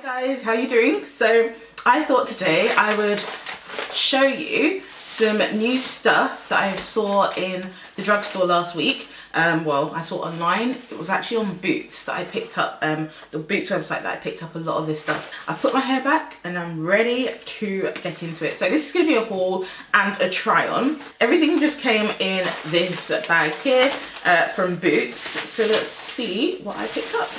Hi guys, how are you doing? So I thought today I would show you some new stuff that I saw in the drugstore last week. Well, I saw online. It was actually on Boots that I picked up, the Boots website that I picked up a lot of this stuff. I've put my hair back and I'm ready to get into it. So this is going to be a haul and a try on. Everything just came in this bag here from Boots. So let's see what I picked up.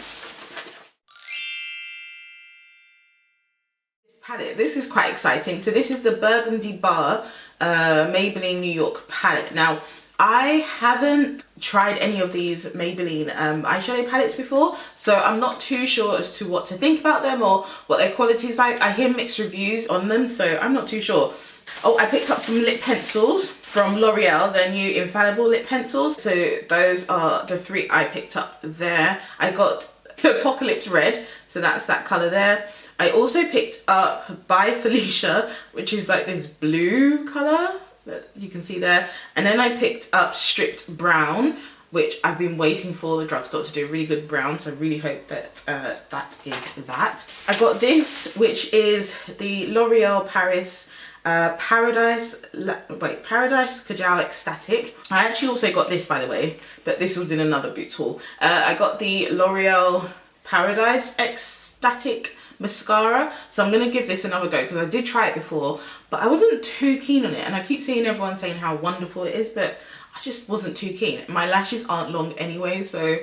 Palette. This is quite exciting. So this is the Burgundy Bar Maybelline New York palette. Now I haven't tried any of these Maybelline eyeshadow palettes before, so I'm not too sure as to what to think about them or what their quality is like. I hear mixed reviews on them, so I'm not too sure. Oh, I picked up some lip pencils from L'Oreal, their new Infallible lip pencils. So those are the three I picked up there. I got Apocalypse Red, so that's that colour there. I also picked up By Felicia, which is like this blue colour that you can see there. And then I picked up Stripped Brown, which I've been waiting for the drugstore to do a really good brown. So I really hope that that is that. I got this, which is the L'Oreal Paris Paradise Kajal Ecstatic. I actually also got this, by the way, but this was in another Boots haul. I got the L'Oreal Paradise Ecstatic mascara, so I'm gonna give this another go because I did try it before but I wasn't too keen on it, and I keep seeing everyone saying how wonderful it is, but I just wasn't too keen. My lashes aren't long anyway, so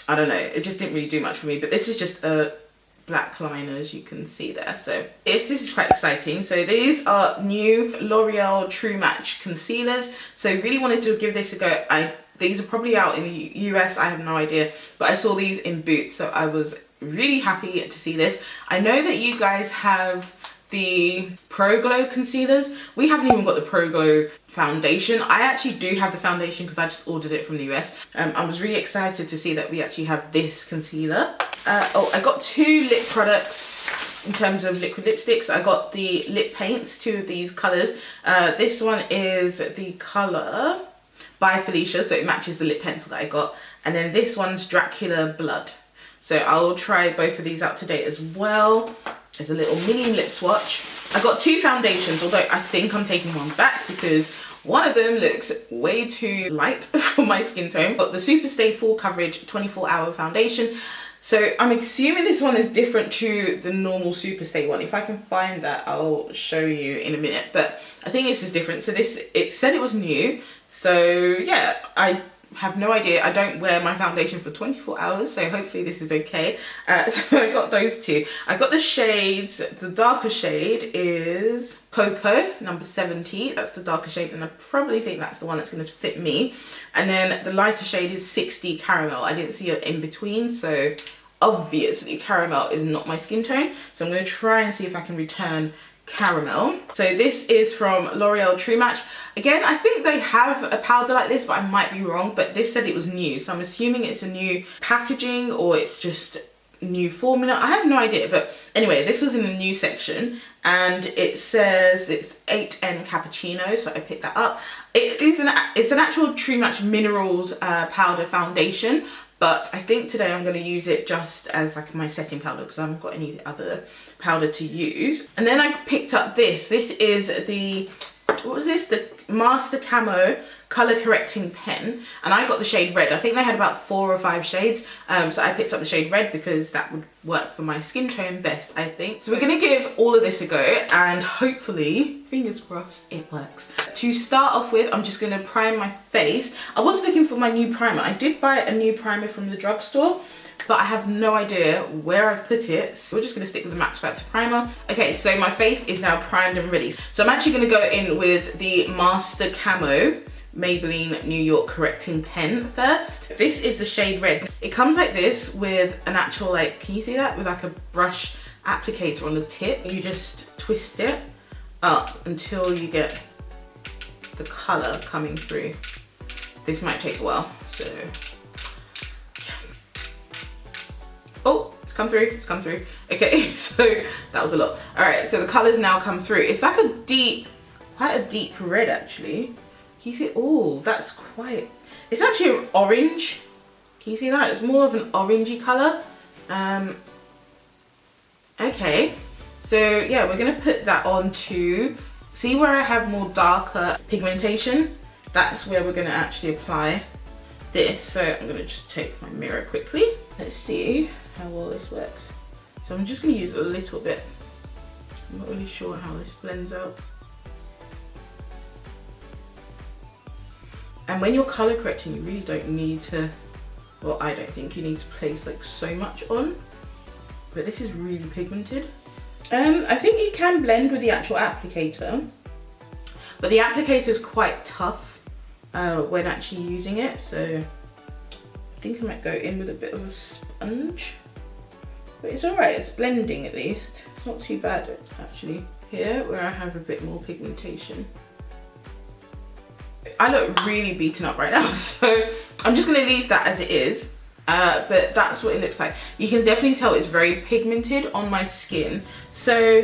I don't know, it just didn't really do much for me. But this is just a black liner, as you can see there. So this is quite exciting. So these are new L'Oreal True Match concealers, so really wanted to give this a go. These are probably out in the US, I have no idea, but I saw these in Boots, so I was really happy to see this. I know that you guys have the Pro Glow concealers. We haven't even got the Pro Glow foundation. I actually do have the foundation because I just ordered it from the US. I was really excited to see that we actually have this concealer. Oh, I got two lip products in terms of liquid lipsticks. I got the lip paints, two of these colours. This one is the colour By Felicia, so it matches the lip pencil that I got. And then this one's Dracula Blood. So I'll try both of these out today as well. There's a little mini lip swatch. I got two foundations, although I think I'm taking one back because one of them looks way too light for my skin tone. But the Superstay Full Coverage 24-hour foundation. So I'm assuming this one is different to the normal Superstay one. If I can find that, I'll show you in a minute. But I think this is different. So this, it said it was new. So yeah, I have no idea. I don't wear my foundation for 24 hours, so hopefully this is okay. So I got those two. I got the shades. The darker shade is Cocoa number 70. That's the darker shade, and I probably think that's the one that's going to fit me. And then the lighter shade is 60 Caramel. I didn't see it in between, so obviously caramel is not my skin tone. So I'm going to try and see if I can return caramel. So this is from L'Oreal True Match. Again, I think they have a powder like this, but I might be wrong. But this said it was new, so I'm assuming it's a new packaging or it's just new formula. I have no idea, but anyway, this was in the new section and it says it's 8N cappuccino, so I picked that up. It's an actual True Match minerals powder foundation, but I think today I'm going to use it just as like my setting powder because I haven't got any other powder to use. And then I picked up this. This is the, what was this? The Master Camo Color Correcting Pen. And I got the shade Red. I think they had about 4 or 5 shades. So I picked up the shade Red because that would work for my skin tone best, I think. So we're going to give all of this a go and hopefully, fingers crossed, it works. To start off with, I'm just going to prime my face. I was looking for my new primer. I did buy a new primer from the drugstore, but I have no idea where I've put it. So we're just going to stick with the Max Factor primer. Okay, so my face is now primed and ready. So I'm actually going to go in with the Master Camo Maybelline New York Correcting Pen first. This is the shade Red. It comes like this with an actual, like, can you see that? With like a brush applicator on the tip. You just twist it up until you get the colour coming through. This might take a while, so oh, it's come through, it's come through. Okay, so that was a lot. All right, so the color's now come through. It's like a deep, quite a deep red actually. Can you see? Oh, that's quite, it's actually an orange. Can you see that? It's more of an orangey color. Okay, Okay, so yeah, we're gonna put that on to, see where I have more darker pigmentation? That's where we're gonna actually apply this. So I'm gonna just take my mirror quickly. Let's see how well this works. So I'm just gonna use a little bit. I'm not really sure how this blends out. And when you're color correcting, you really don't need to, well, I don't think you need to place like so much on, but this is really pigmented. I think you can blend with the actual applicator, but the applicator is quite tough when actually using it. So I think I might go in with a bit of a sponge, but it's all right, it's blending at least. It's not too bad actually. Here, where I have a bit more pigmentation. I look really beaten up right now, so I'm just gonna leave that as it is. But that's what it looks like. You can definitely tell it's very pigmented on my skin. So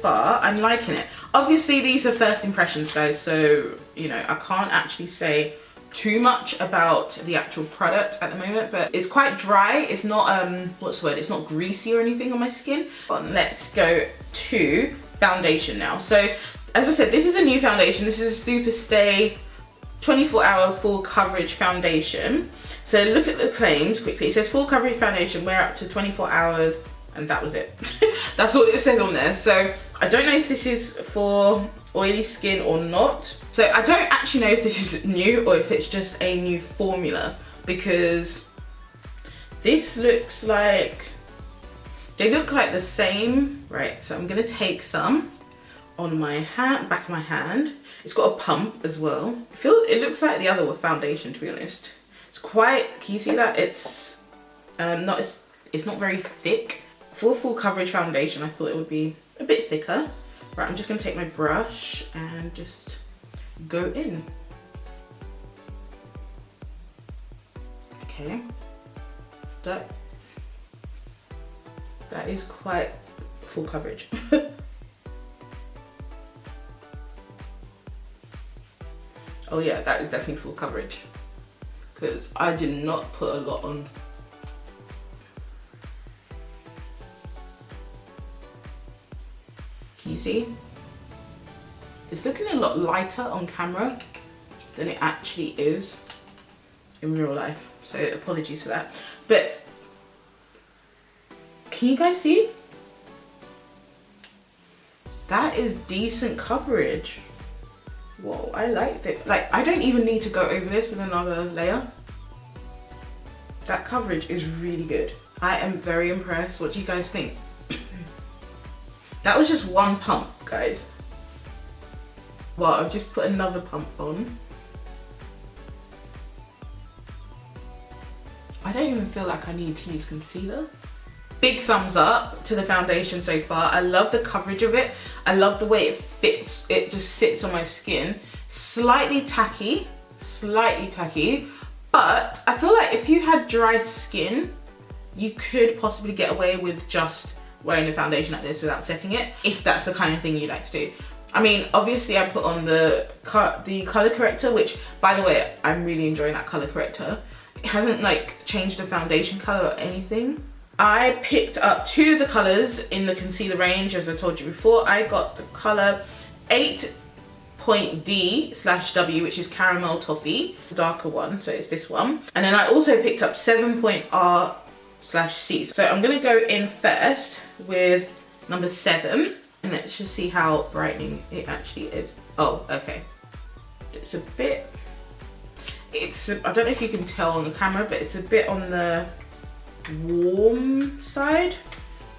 far, I'm liking it. Obviously, these are first impressions, guys, so, you know, I can't actually say too much about the actual product at the moment, but it's quite dry. It's not, what's the word? It's not greasy or anything on my skin. But let's go to foundation now. So, as I said, this is a new foundation. This is a Super Stay 24-hour full coverage foundation. So look at the claims quickly. It says full coverage foundation, wear up to 24 hours, and that was it. That's all it says on there. So I don't know if this is for oily skin or not. So I don't actually know if this is new or if it's just a new formula, because this looks like, they look like the same. Right, so I'm gonna take some on my hand, back of my hand. It's got a pump as well. I feel it looks like the other foundation, to be honest. It's quite, can you see that? It's not very thick. For a full coverage foundation, I thought it would be a bit thicker. Right, I'm just gonna take my brush and just go in. Okay, that is quite full coverage. Oh yeah, that is definitely full coverage, because I did not put a lot on. Can you see? It's looking a lot lighter on camera than it actually is in real life, so apologies for that. But can you guys see? That is decent coverage. Whoa, I liked it. Like, I don't even need to go over this with another layer. That coverage is really good. I am very impressed. What do you guys think? That was just one pump, guys. Well, I've just put another pump on. I don't even feel like I need to use concealer. Big thumbs up to the foundation so far. I love the coverage of it. I love the way it fits. It just sits on my skin. Slightly tacky, but I feel like if you had dry skin, you could possibly get away with just wearing the foundation like this without setting it, if that's the kind of thing you like to do. I mean, obviously I put on the color corrector, which, by the way, I'm really enjoying that color corrector. It hasn't like changed the foundation color or anything. I picked up two of the colors in the concealer range, as I told you before. I got the color 8.D/W, which is Caramel Toffee, the darker one, so it's this one. And then I also picked up 7.R/C. So I'm gonna go in first with number 7, and let's just see how brightening it actually is. Oh, okay. It's a bit, I don't know if you can tell on the camera, but it's a bit on the warm side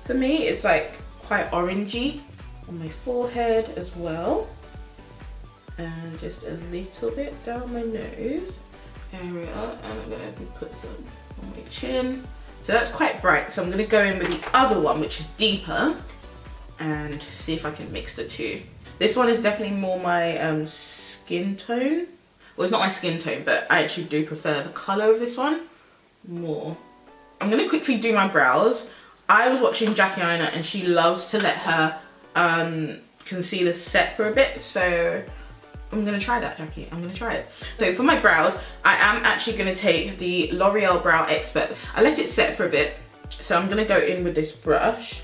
for me. It's like quite orangey on my forehead as well, and just a little bit down my nose area, and I'm gonna put some on my chin. So that's quite bright, so I'm gonna go in with the other one, which is deeper, and see if I can mix the two. This one is definitely more my skin tone. Well, it's not my skin tone, but I actually do prefer the color of this one more. I'm gonna quickly do my brows. I was watching Jackie Aina, and she loves to let her concealer set for a bit, so I'm gonna try that, Jackie. I'm gonna try it. So for my brows, I am actually gonna take the L'Oreal Brow Expert. I let it set for a bit, so I'm gonna go in with this brush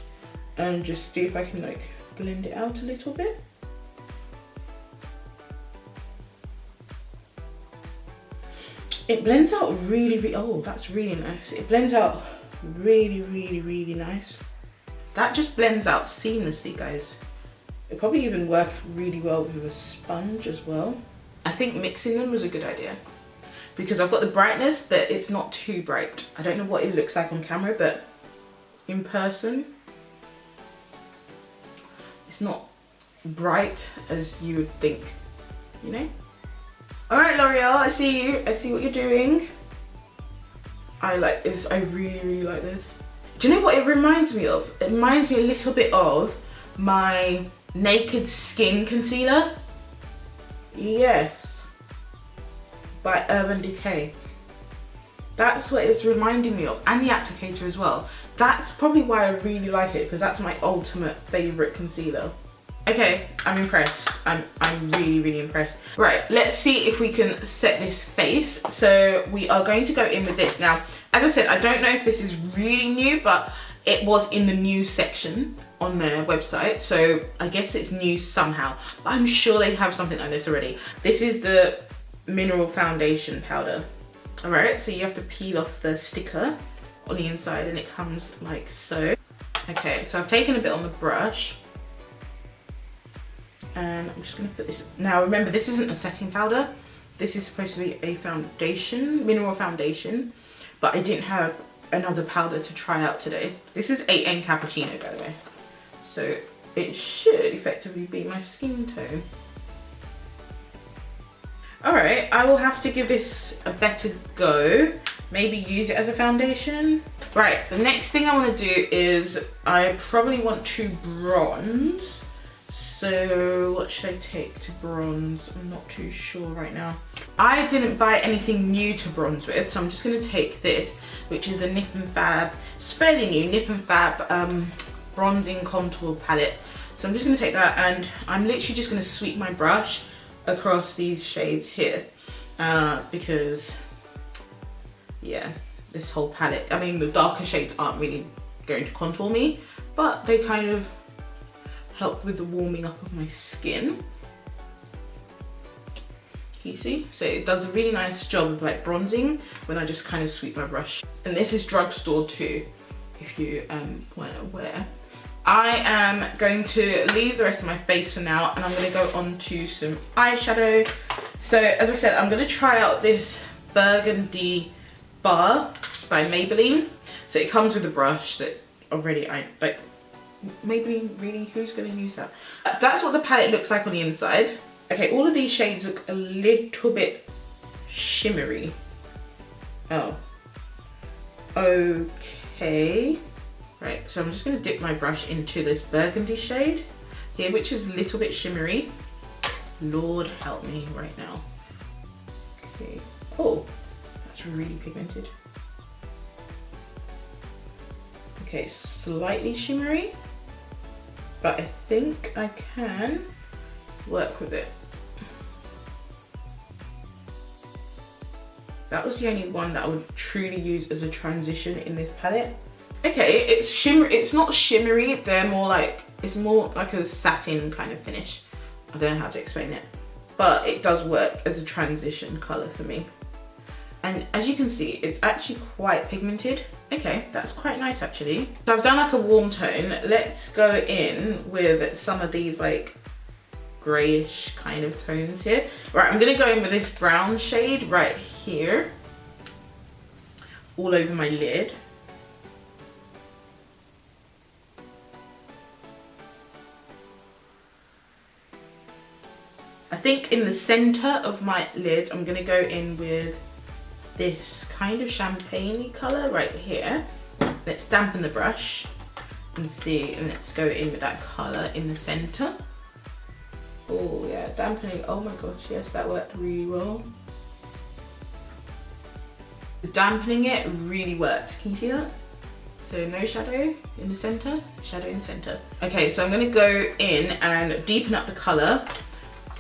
and just see if I can like blend it out a little bit. It blends out really, oh, that's really nice. It blends out really nice. That just blends out seamlessly, guys. It probably even work really well with a sponge as well. I think mixing them was a good idea because I've got the brightness, but it's not too bright. I don't know what it looks like on camera, but in person, it's not bright as you would think, you know? All right, L'Oreal, I see you. I see what you're doing. I like this. I really like this. Do you know what it reminds me of? It reminds me a little bit of my Naked Skin concealer. Yes, by Urban Decay. That's what it's reminding me of, and the applicator as well. That's probably why I really like it, because that's my ultimate favorite concealer. Okay, I'm impressed. I'm really impressed. Right, let's see if we can set this face. So we are going to go in with this. Now, as I said, I don't know if this is really new, but it was in the news section on their website, so I guess it's new somehow. But I'm sure they have something like this already. This is the mineral foundation powder. All right, so you have to peel off the sticker on the inside, and it comes like so. Okay, so I've taken a bit on the brush, and I'm just gonna put this. Now remember, this isn't a setting powder. This is supposed to be a foundation, mineral foundation, but I didn't have another powder to try out today. This is 8N Cappuccino, by the way. So it should effectively be my skin tone. All right, I will have to give this a better go. Maybe use it as a foundation. Right, the next thing I want to do is I probably want to bronze. So what should I take to bronze? I'm not too sure right now. I didn't buy anything new to bronze with, so I'm just going to take this, which is the Nip and Fab. It's fairly new, Nip and Fab bronzing contour palette. So I'm just going to take that, and I'm literally just going to sweep my brush across these shades here because yeah, this whole palette, I mean the darker shades aren't really going to contour me, but they kind of help with the warming up of my skin. Can you see? So it does a really nice job of like bronzing when I just kind of sweep my brush. And this is Drugstore too, if you weren't aware. I am going to leave the rest of my face for now, and I'm going to go on to some eyeshadow. So as I said, I'm going to try out this Burgundy Bar by Maybelline. So it comes with a brush that already I like. Maybelline, really? Who's going to use that? That's what the palette looks like on the inside. Okay, all of these shades look a little bit shimmery. Oh. Okay. Right, so I'm just going to dip my brush into this burgundy shade here, which is a little bit shimmery. Lord help me right now. Okay. Oh, that's really pigmented. Okay, slightly shimmery, but I think I can work with it. That was the only one that I would truly use as a transition in this palette. Okay, it's shimmer. It's not shimmery. They're more like, it's more like a satin kind of finish. I don't know how to explain it, but it does work as a transition color for me. And as you can see, it's actually quite pigmented. Okay, that's quite nice actually. So I've done like a warm tone. Let's go in with some of these like grayish kind of tones here. Right, I'm gonna go in with this brown shade right here, all over my lid. I think in the center of my lid, I'm gonna go in with this kind of champagne-y color right here. Let's dampen the brush and see, and let's go in with that color in the center. Oh yeah, dampening, oh my gosh, yes, that worked really well. Dampening it really worked, can you see that? So no shadow in the center, shadow in the center. Okay, so I'm gonna go in and deepen up the color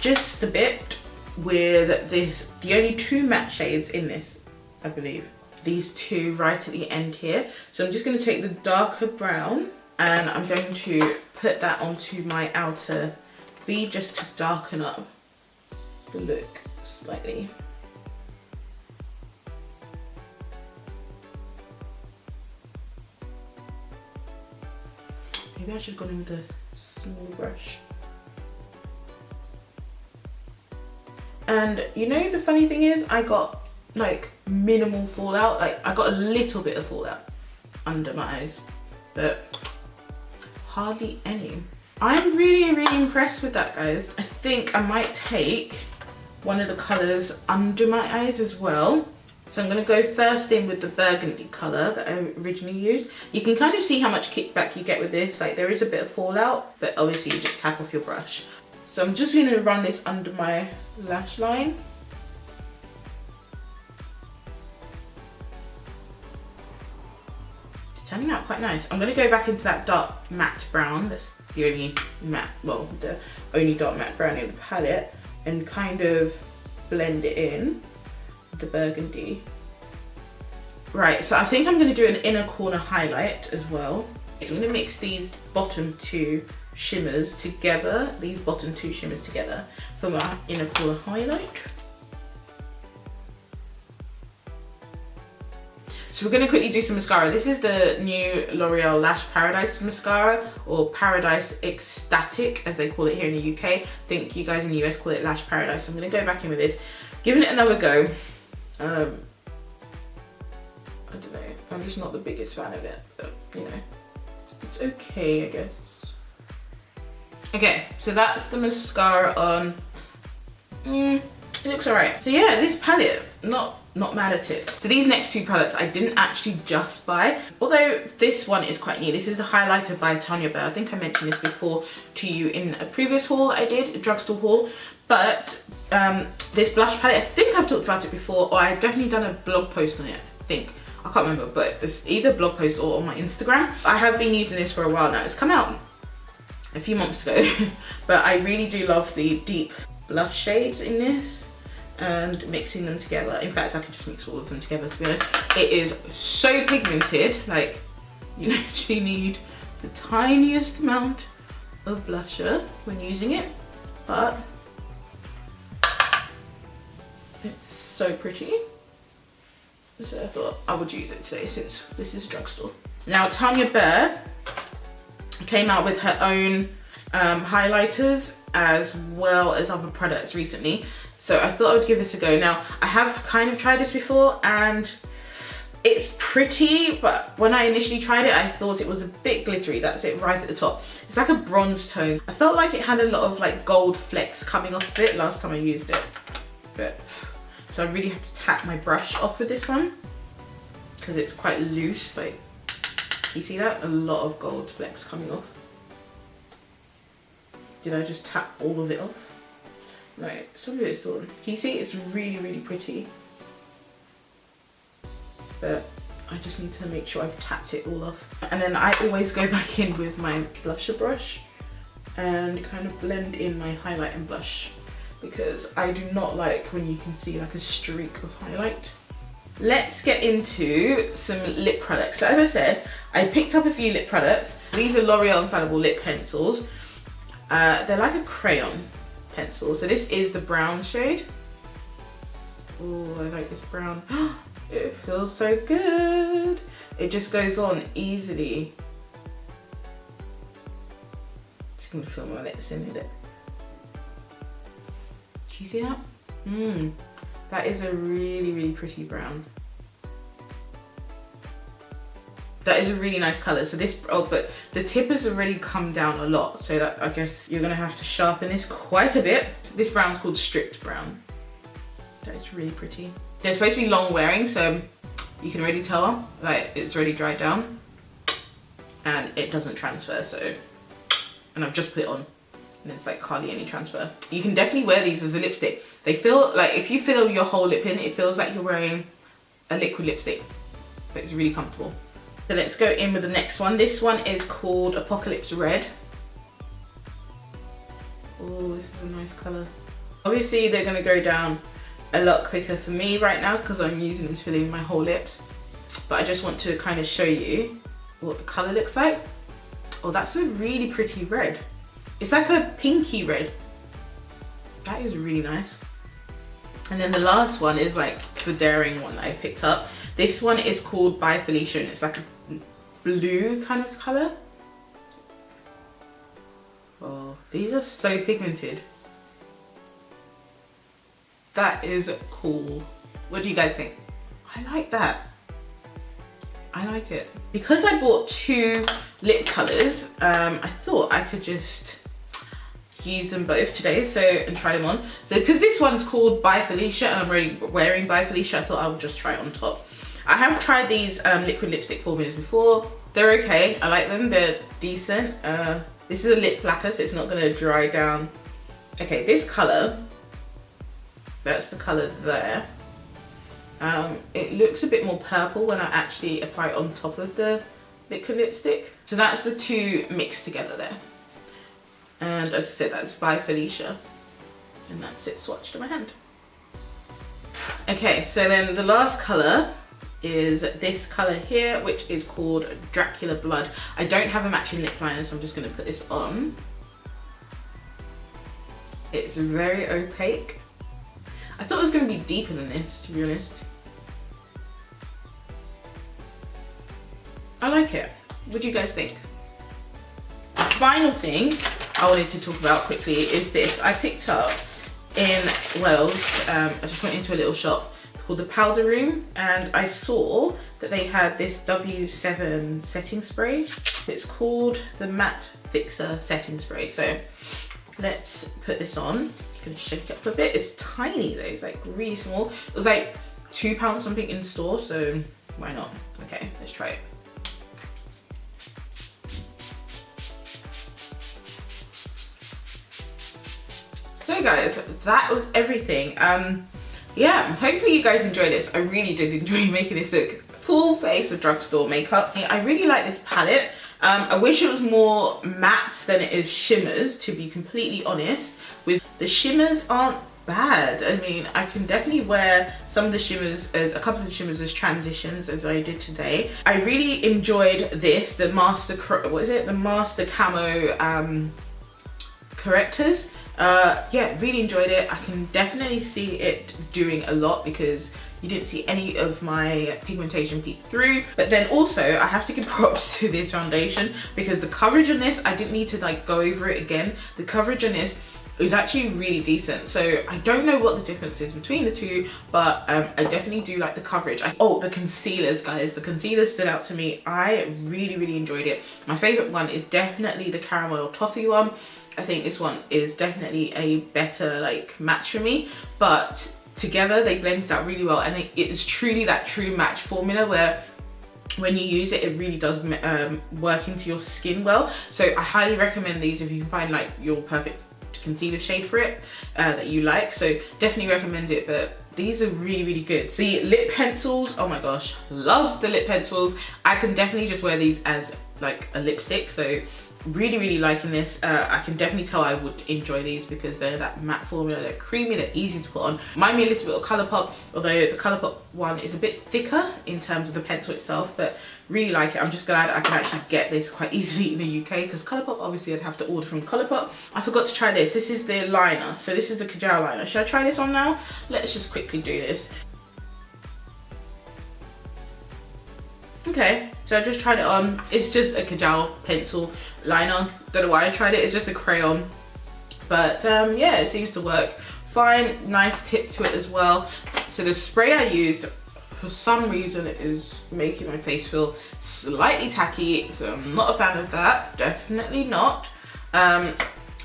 just a bit with this, the only two matte shades in this, I believe. These two right at the end here. So I'm just gonna take the darker brown and I'm going to put that onto my outer V just to darken up the look slightly. Maybe I should have gone in with a small brush. And you know the funny thing is, I got like minimal fallout. Like I got a little bit of fallout under my eyes, but hardly any. I'm really impressed with that, guys. I think I might take one of the colours under my eyes as well. So I'm going to go first in with the burgundy colour that I originally used. You can kind of see how much kickback you get with this. Like there is a bit of fallout, but obviously you just tap off your brush. So I'm just going to run this under my lash line. It's turning out quite nice. I'm going to go back into that dark matte brown. That's the only matte, well, the only dark matte brown in the palette, and kind of blend it in with the burgundy. Right, so I think I'm going to do an inner corner highlight as well. So I'm going to mix these bottom two shimmers together, for my inner corner highlight. So we're going to quickly do some mascara. This is the new L'Oreal Lash Paradise mascara, or Paradise Ecstatic as they call it here in the UK. I think you guys in the US call it Lash Paradise. So I'm going to go back in with this, giving it another go. I don't know, I'm just not the biggest fan of it, but you know, it's okay, I guess. Okay, so that's the mascara on. It looks alright. So yeah, this palette, not mad at it. So these next two palettes I didn't actually just buy, although this one is quite new. This is a highlighter by Tanya Burr. I think I mentioned this before to you in a previous haul I did, a drugstore haul. But this blush palette, I think I've talked about it before, or I've definitely done a blog post on it, I think. I can't remember, but it's either blog post or on my Instagram. I have been using this for a while now. It's come out a few months ago, but I really do love the deep blush shades in this and mixing them together. In fact, I could just mix all of them together, to be honest. It is so pigmented, like you literally need the tiniest amount of blusher when using it, but it's so pretty. So I thought I would use it today since this is a drugstore. Now Tanya Burr came out with her own highlighters as well as other products recently, so I thought I would give this a go. Now I have kind of tried this before and it's pretty, but when I initially tried it I thought it was a bit glittery. That's it right at the top. It's like a bronze tone. I felt like it had a lot of like gold flecks coming off it last time I used it, but so I really have to tap my brush off with this one because it's quite loose. Like, you see that? A lot of gold flecks coming off. Did I just tap all of it off? No, some of it's still on. Can you see? It's really pretty. But I just need to make sure I've tapped it all off. And then I always go back in with my blusher brush and kind of blend in my highlight and blush, because I do not like when you can see like a streak of highlight. Let's get into some lip products. So as I said, I picked up a few lip products. These are L'Oreal Infallible lip pencils. They're like a crayon pencil. So this is the brown shade. Oh, I like this brown. It feels so good. It just goes on easily. Just gonna fill my lips in with it. Do you see that? That is a really pretty brown. That is a really nice colour. So this, oh, but the tip has already come down a lot, so that I guess you're gonna have to sharpen this quite a bit. This brown's called Stripped Brown. That is really pretty. They're supposed to be long wearing, so you can already tell like it's already dried down and it doesn't transfer. So, and I've just put it on and it's like hardly any transfer. You can definitely wear these as a lipstick. They feel like, if you fill your whole lip in, it feels like you're wearing a liquid lipstick, but it's really comfortable. So let's go in with the next one. This one is called Apocalypse Red. Oh, this is a nice colour. Obviously they're gonna go down a lot quicker for me right now because I'm using them to fill in my whole lips, but I just want to kind of show you what the colour looks like. Oh, that's a really pretty red. It's like a pinky red. That is really nice. And then the last one is like the daring one that I picked up. This one is called By Felicia, and it's like a blue kind of color. Oh, these are so pigmented. That is cool. What do you guys think? I like that. I like it. Because I bought 2 lip colors, I thought I could just use them both today and try them on. So because this one's called By Felicia and I'm already wearing By Felicia, I thought I would just try it on top. I have tried these liquid lipstick formulas before. They're okay. I like them. They're decent. This is a lip lacquer, so it's not going to dry down. Okay, this color, that's the color there. It looks a bit more purple when I actually apply it on top of the liquid lipstick. So that's the 2 mixed together there. And as I said, that's By Felicia. And that's it swatched in my hand. Okay, so then the last color is this color here, which is called Dracula Blood. I don't have a matching lip liner, so I'm just going to put this on. It's very opaque. I thought it was going to be deeper than this, to be honest. I like it. What do you guys think? The final thing I wanted to talk about quickly is this. I picked up in Wales, I just went into a little shop called the Powder Room, and I saw that they had this W7 setting spray. It's called the Matte Fixer Setting Spray. So let's put this on. I'm gonna shake it up a bit. It's tiny though, it's like really small. It was like £2 something in store, so why not? Okay, let's try it. So guys, that was everything. Yeah, hopefully you guys enjoyed this. I really did enjoy making this look full face of drugstore makeup. I really like this palette. I wish it was more mattes than it is shimmers, to be completely honest. With the shimmers aren't bad. I mean, I can definitely wear some of the shimmers as a couple of the shimmers as transitions, as I did today. I really enjoyed this, the Master Camo correctors. Yeah, really enjoyed it. I can definitely see it doing a lot because you didn't see any of my pigmentation peek through. But then also I have to give props to this foundation because the coverage on this, I didn't need to like go over it again. The coverage on this is actually really decent. So I don't know what the difference is between the two, but I definitely do like the coverage. Oh, the concealers, guys. The concealers stood out to me. I really enjoyed it. My favorite one is definitely the caramel toffee one. I think this one is definitely a better like match for me, but together they blended out really well, and it is truly that true match formula where when you use it, it really does work into your skin well. So I highly recommend these if you can find like your perfect concealer shade for it that you like. So definitely recommend it, but these are really good. The lip pencils, oh my gosh, love the lip pencils. I can definitely just wear these as like a lipstick, so really liking this. I can definitely tell I would enjoy these because they're that matte formula, they're creamy, they're easy to put on. Remind me a little bit of Colourpop, although the Colourpop one is a bit thicker in terms of the pencil itself, but really like it. I'm just glad I can actually get this quite easily in the UK because Colourpop, obviously I'd have to order from Colourpop. I forgot to try this. This is the liner. So this is the Kajal liner. Should I try this on now? Let's just quickly do this. Okay, so I just tried it on. It's just a Kajal pencil liner. Don't know why I tried it. It's just a crayon, but yeah, it seems to work fine. Nice tip to it as well. So the spray I used, for some reason, it is making my face feel slightly tacky, so I'm not a fan of that. Definitely not.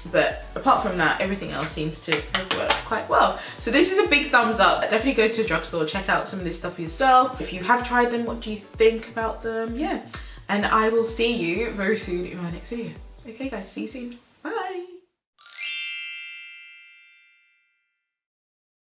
But apart from that, everything else seems to have worked quite well. So this is a big thumbs up. Definitely go to the drugstore, check out some of this stuff for yourself. If you have tried them, what do you think about them? Yeah. And I will see you very soon in my next video. Okay guys, see you soon. Bye.